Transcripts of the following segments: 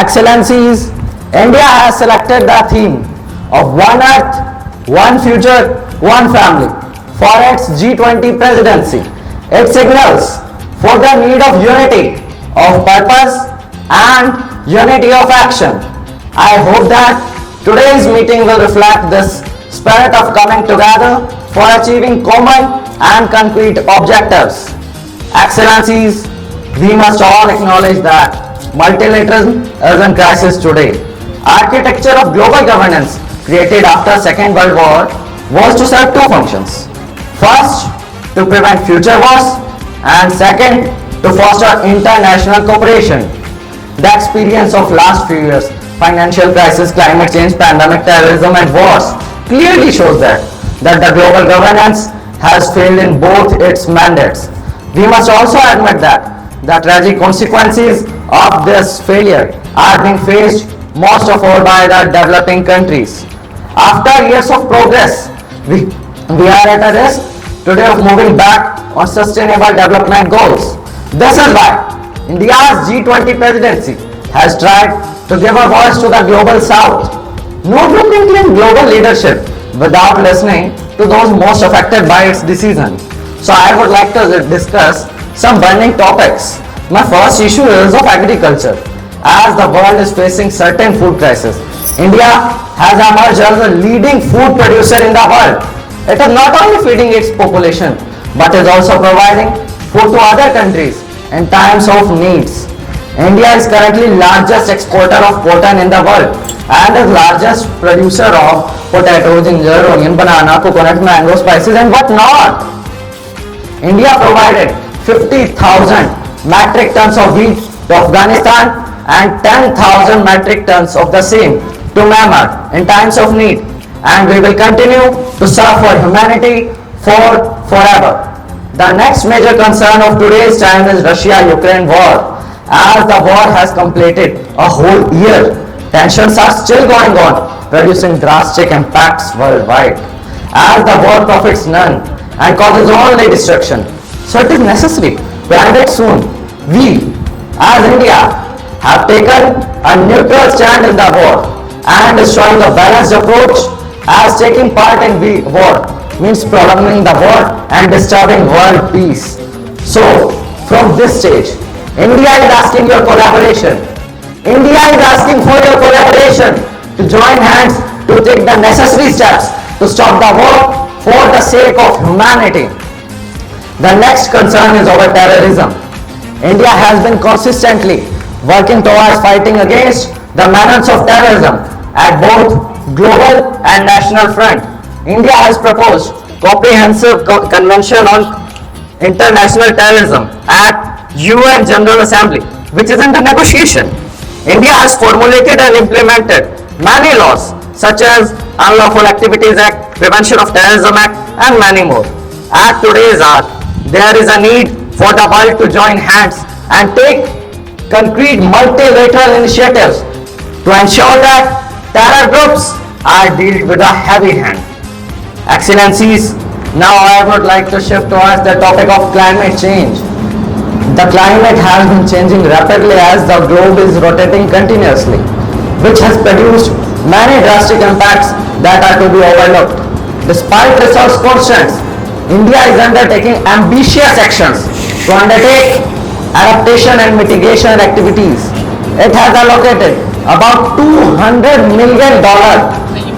Excellencies, India has selected the theme of One Earth, One Future, One Family for its G20 presidency. It signals for the need of unity of purpose and unity of action. I hope that today's meeting will reflect this spirit of coming together for achieving common and concrete objectives. Excellencies, we must all acknowledge that multilateralism is in crisis today. Architecture of global governance created after Second World War was to serve two functions. First, to prevent future wars, and second, to foster international cooperation. The experience of last few years, financial crisis, climate change, pandemic, terrorism and wars clearly shows that the global governance has failed in both its mandates. We must also admit that the tragic consequences of this failure are being faced most of all by the developing countries. After years of progress, we are at a risk today of moving back on sustainable development goals. This is why India's G20 presidency has tried to give a voice to the global south. No group claim global leadership without listening to those most affected by its decision. So I would like to discuss some burning topics. My first issue is of agriculture. As the world is facing certain food crisis, India has emerged as a leading food producer in the world. It is not only feeding its population, but is also providing food to other countries in times of needs. India is currently largest exporter of cotton in the world and is largest producer of potato, ginger, onion, banana, coconut, mango, spices and what not. India provided 50,000 metric tons of wheat to Afghanistan and 10,000 metric tons of the same to Myanmar in times of need, and we will continue to serve for humanity forever. The next major concern of today's time is Russia-Ukraine war. As the war has completed a whole year, tensions are still going on, producing drastic impacts worldwide. As the war profits none and causes only destruction, so it is necessary to end it soon. We, as India, have taken a neutral stand in the war and showing a balanced approach, as taking part in the war means prolonging the war and disturbing world peace. So, from this stage, India is asking your collaboration. India is asking for your collaboration to join hands to take the necessary steps to stop the war for the sake of humanity. The next concern is over terrorism. India has been consistently working towards fighting against the menace of terrorism at both global and national front. India has proposed comprehensive convention on international terrorism at UN General Assembly, which is under negotiation. India has formulated and implemented many laws such as Unlawful Activities Act, Prevention of Terrorism Act and many more. At today's hour, there is a need for the world to join hands and take concrete multilateral initiatives to ensure that terror groups are dealt with a heavy hand. Excellencies, now I would like to shift towards the topic of climate change. The climate has been changing rapidly as the globe is rotating continuously, which has produced many drastic impacts that are to be overlooked. Despite resource constraints, India is undertaking ambitious actions to undertake adaptation and mitigation activities. It has allocated about $200 million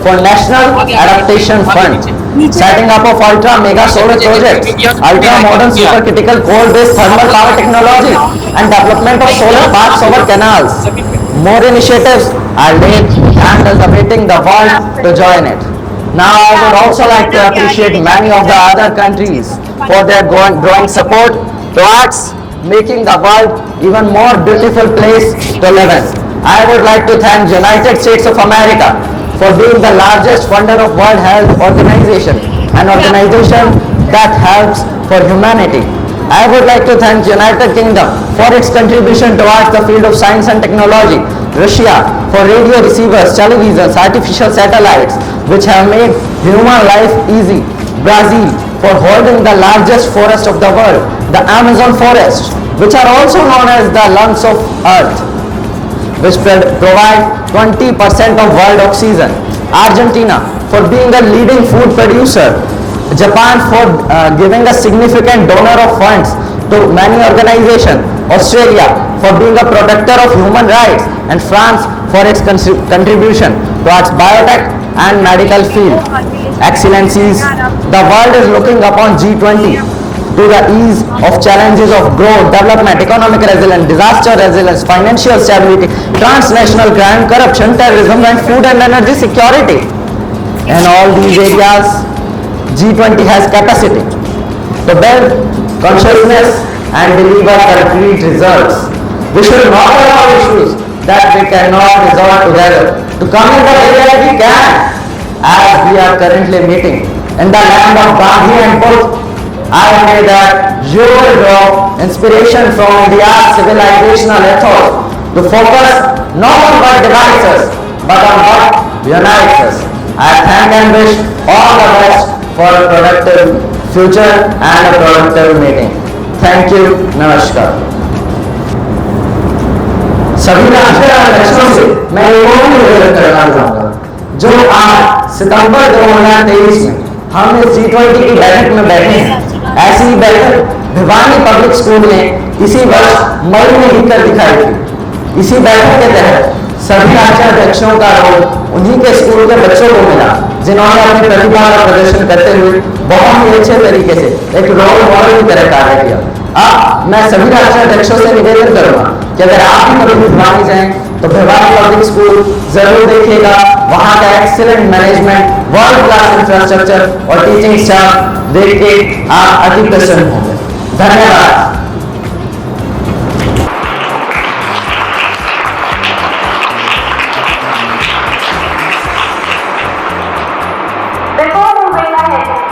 for National Adaptation Fund, setting up of ultra mega solar projects, ultra modern supercritical coal-based thermal power technology, and development of solar parks over canals. More initiatives are laid and is awaiting the world to join it. Now I would also like to appreciate many of the other countries for their growing support towards making the world even more beautiful place to live in. I would like to thank United States of America for being the largest funder of World Health Organization, an organization that helps for humanity. I would like to thank United Kingdom for its contribution towards the field of science and technology, Russia for radio receivers, televisions, artificial satellites, which have made human life easy, Brazil for holding the largest forest of the world, the Amazon forest, which are also known as the lungs of Earth. which provide 20% of world oxygen. Argentina for being a leading food producer. Japan for giving a significant donor of funds to many organizations. Australia for being a protector of human rights, and France for its contribution towards biotech and medical field. Excellencies, the world is looking upon G20 to the ease of challenges of growth, development, economic resilience, disaster resilience, financial stability, transnational crime, corruption, terrorism, and food and energy security. In all these areas, G20 has capacity to build consciousness and deliver concrete results. We should not allow issues that we cannot resolve together to come in the way that we can, as we are currently meeting in the land of Gandhi and Buddha. I pray that you will draw inspiration from India's civilizational ethos to focus not on what divides us, but on what unites us. I thank and wish all the best for a productive future and a productive meeting. Thank you. नमस्कार. सभी राष्ट्रीय अध्यक्षों से मैं एक और निवेदन करना चाहूँगा, जो आज सितंबर 2023 में हम इस G20 की बैठक में बैठे हैं, ऐसी ही बैठक भिवानी पब्लिक स्कूल ने इसी वर्ष मई में ही कर दिखाई थी। इसी बैठक के तहत सभी राज्य अध्यक्षों का रोल उन्हीं के स्कूल के बच्चों को मिला, जिन्होंने अपनी प्रतिभा का प्रदर्शन करते हुए बहुत ही अच्छे तरीके से एक रोल मॉडल की तरह कार्य किया। अब मैं सभी राज्य अध्यक्षों से निवेदन करूंगा कि अगर आप भी कभी भिवानी जाएं तो भिवानी पब्लिक स्कूल जरूर देखिएगा। वहां का excellent management, world class infrastructure और टीचिंग स्टाफ देख के आप अति प्रसन्न होंगे। धन्यवाद।